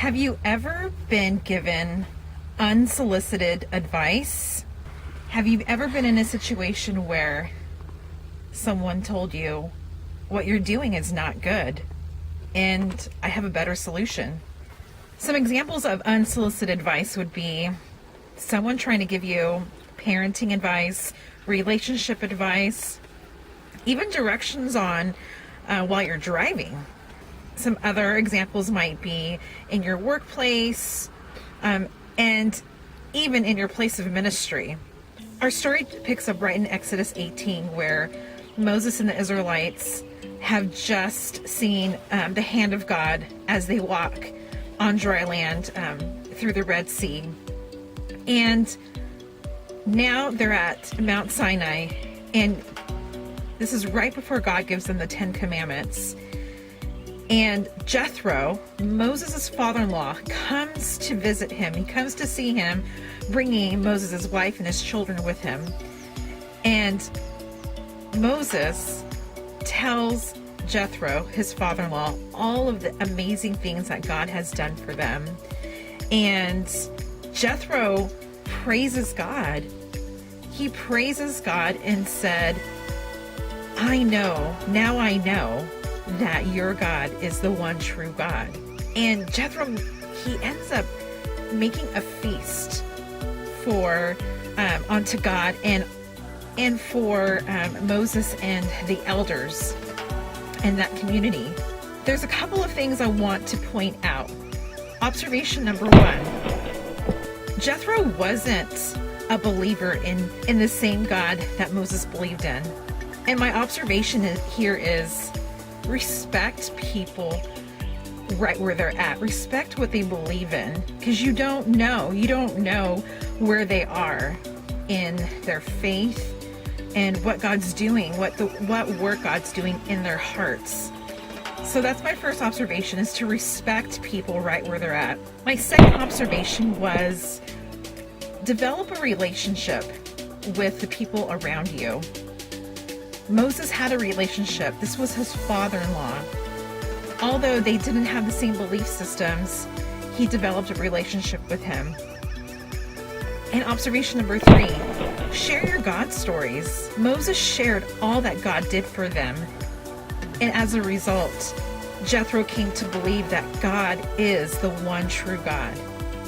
Have you ever been given unsolicited advice? Have you ever been in a situation where someone told you what you're doing is not good and I have a better solution? Some examples of unsolicited advice would be someone trying to give you parenting advice, relationship advice, even directions on while you're driving. Some other examples might be in your workplace, and even in your place of ministry. Our story picks up right in Exodus 18, where Moses and the Israelites have just seen the hand of God as they walk on dry land through the Red Sea. And now they're at Mount Sinai, and this is right before God gives them the Ten Commandments. And Jethro, Moses' father-in-law, comes to visit him. He comes to see him, bringing Moses' wife and his children with him. And Moses tells Jethro, his father-in-law, all of the amazing things that God has done for them. And Jethro praises God. He praises God and said, now I know that your God is the one true God. And Jethro, he ends up making a feast for unto God and for Moses and the elders in that community. There's a couple of things I want to point out. Observation number one: Jethro wasn't a believer in the same God that Moses believed in. And my observation here is respect people right where they're at. Respect what they believe in, because you don't know where they are in their faith and what God's doing, what work God's doing in their hearts. So that's my first observation, is to respect people right where they're at. My second observation was develop a relationship with the people around you. Moses had a relationship. This was his father-in-law. Although they didn't have the same belief systems, he developed a relationship with him. And observation number 3, share your God stories. Moses shared all that God did for them. And as a result, Jethro came to believe that God is the one true God.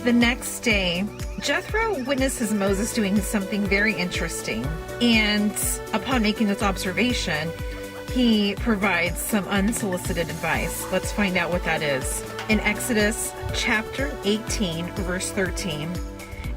The next day, Jethro witnesses Moses doing something very interesting. And upon making this observation, he provides some unsolicited advice. Let's find out what that is. In Exodus chapter 18, verse 13.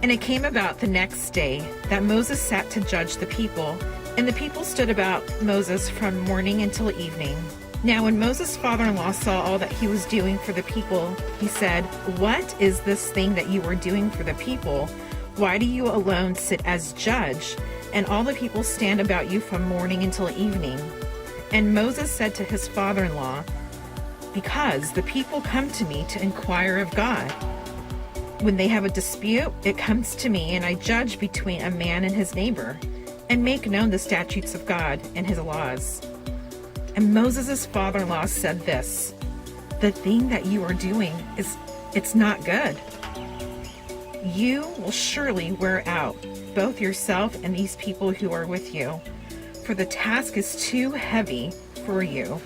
And it came about the next day that Moses sat to judge the people, and the people stood about Moses from morning until evening. Now when Moses' father-in-law saw all that he was doing for the people, he said, "What is this thing that you are doing for the people? Why do you alone sit as judge, and all the people stand about you from morning until evening?" And Moses said to his father-in-law, "Because the people come to me to inquire of God. When they have a dispute, it comes to me, and I judge between a man and his neighbor, and make known the statutes of God and his laws." And Moses' father-in-law said this, "The thing that you are doing it's not good. You will surely wear out both yourself and these people who are with you, for the task is too heavy for you.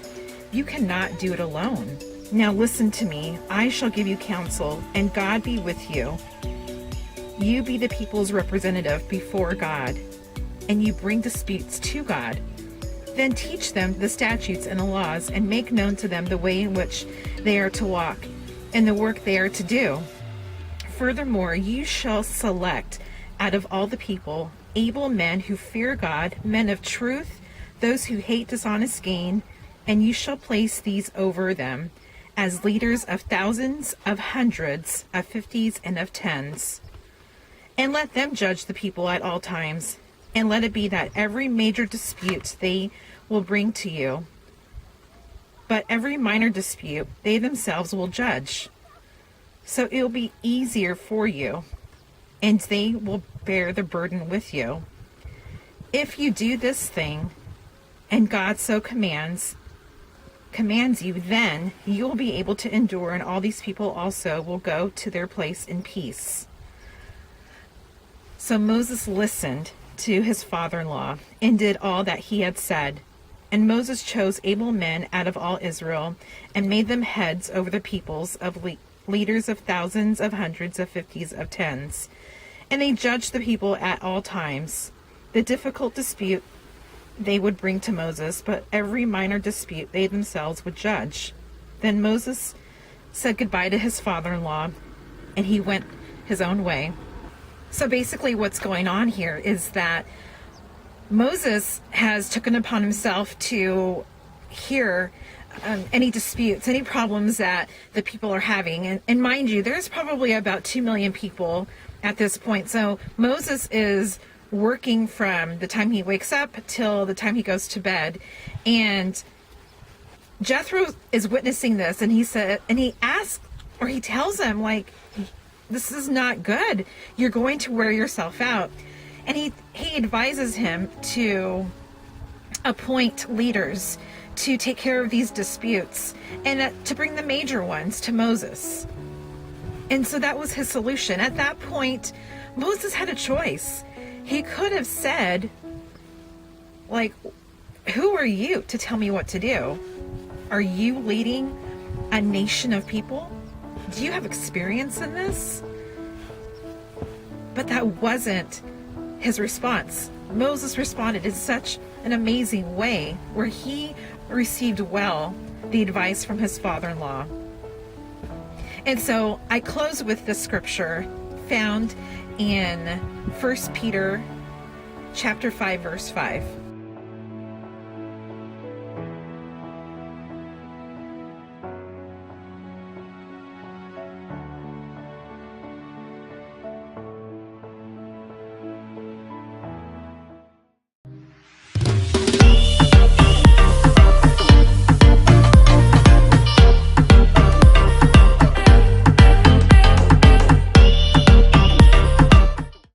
You cannot do it alone. Now listen to me. I shall give you counsel, and God be with you. You be the people's representative before God, and you bring disputes to God. Then teach them the statutes and the laws, and make known to them the way in which they are to walk, and the work they are to do. Furthermore, you shall select out of all the people able men who fear God, men of truth, those who hate dishonest gain, and you shall place these over them as leaders of thousands, of hundreds, of fifties, and of tens. And let them judge the people at all times, and let it be that every major dispute they will bring to you, but every minor dispute they themselves will judge. So it will be easier for you, and they will bear the burden with you. If you do this thing, and God so commands, commands you, then you will be able to endure, and all these people also will go to their place in peace." So Moses listened to his father-in-law and did all that he had said. And Moses chose able men out of all Israel and made them heads over the peoples, of leaders of thousands, of hundreds, of fifties, of tens. And they judged the people at all times. The difficult dispute they would bring to Moses, but every minor dispute they themselves would judge. Then Moses said goodbye to his father-in-law, and he went his own way. So basically what's going on here is that Moses has taken upon himself to hear any disputes, any problems that the people are having. And mind you, there's probably about 2 million people at this point. So Moses is working from the time he wakes up till the time he goes to bed. And Jethro is witnessing this, and he tells him, like, this is not good. You're going to wear yourself out. And he advises him to appoint leaders to take care of these disputes and to bring the major ones to Moses. And so that was his solution. At that point, Moses had a choice. He could have said, like, who are you to tell me what to do? Are you leading a nation of people? Do you have experience in this? But that wasn't his response. Moses responded in such an amazing way, where he received well the advice from his father-in-law. And so I close with the scripture found in 1 Peter chapter 5, verse 5.